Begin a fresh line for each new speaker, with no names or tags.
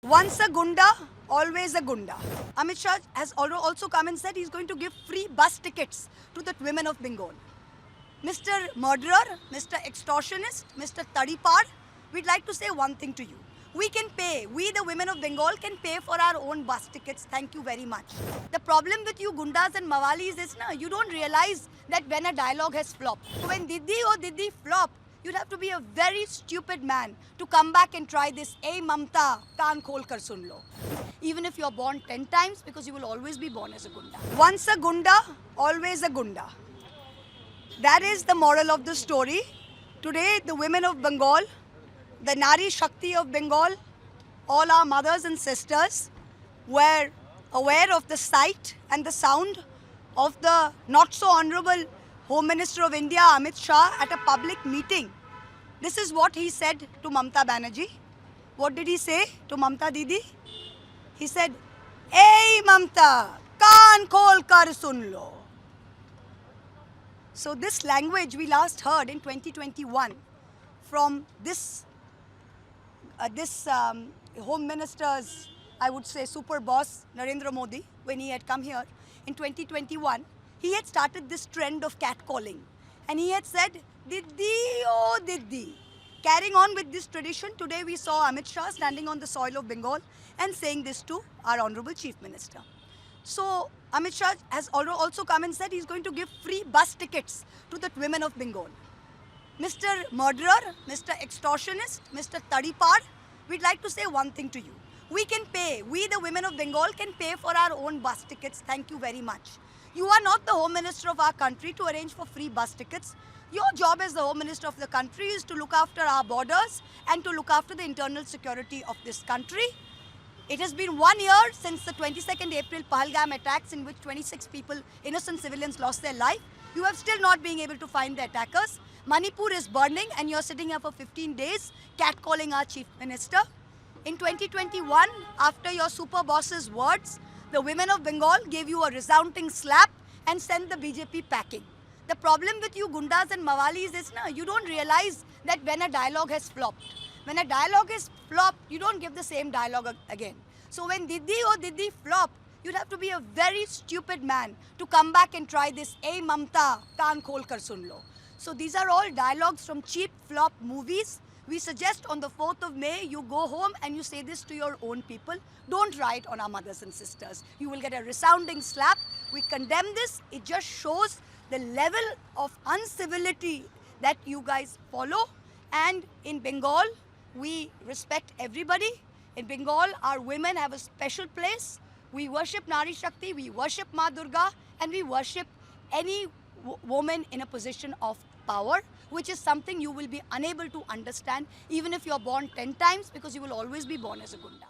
Once a gunda, always a gunda. Amit Shah has also come and said he's going to give free bus tickets to the women of Bengal. Mr. Murderer, Mr. Extortionist, Mr. Tadipar, we'd like to say one thing to you. We can pay, we the women of Bengal can pay for our own bus tickets. Thank you very much. The problem with you gundas and mawalis is you don't realize that when a dialogue has flopped. When Didi or Didi flop, you'd have to be a very stupid man to come back and try this. Hey Mamta, kaan khol kar sun lo. Even if you're born 10 times, because you will always be born as a gunda. Once a gunda, always a gunda. That is the moral of the story. Today, the women of Bengal, the Nari Shakti of Bengal, all our mothers and sisters were aware of the sight and the sound of the not so honorable Home Minister of India, Amit Shah, at a public meeting. This is what he said to Mamta Banerjee. What did he say to Mamta Didi? He said, "Hey Mamta, kaan khol kar sun lo." So this language we last heard in 2021 from this Home Minister's, I would say, super boss, Narendra Modi, when he had come here in 2021, he had started this trend of catcalling. And he had said, "Didi, oh Didi." Carrying on with this tradition, today we saw Amit Shah standing on the soil of Bengal and saying this to our Honorable Chief Minister. So Amit Shah has also come and said he's going to give free bus tickets to the women of Bengal. Mr. Murderer, Mr. Extortionist, Mr. Tadipar, we'd like to say one thing to you. We can pay, we the women of Bengal can pay for our own bus tickets. Thank you very much. You are not the Home Minister of our country to arrange for free bus tickets. Your job as the Home Minister of the country is to look after our borders and to look after the internal security of this country. It has been 1 year since the 22nd April Pahalgam attacks in which 26 people, innocent civilians, lost their life. You have still not been able to find the attackers. Manipur is burning and you're sitting here for 15 days catcalling our Chief Minister. In 2021, after your super boss's words, the women of Bengal gave you a resounding slap and sent the BJP packing. The problem with you gundas and mawalis is you don't realize that when a dialogue has flopped. When a dialogue is flopped, you don't give the same dialogue again. So when Didi or Didi flop, you'd have to be a very stupid man to come back and try this. Hey Mamta, kaan khol kar sun lo. So these are all dialogues from cheap flop movies. We suggest on the 4th of May, you go home and you say this to your own people. Don't try it on our mothers and sisters. You will get a resounding slap. We condemn this. It just shows the level of uncivility that you guys follow. And in Bengal, we respect everybody. In Bengal, our women have a special place. We worship Nari Shakti, we worship Ma Durga, and we worship any woman in a position of power, which is something you will be unable to understand even if you're born 10 times, because you will always be born as a gunda.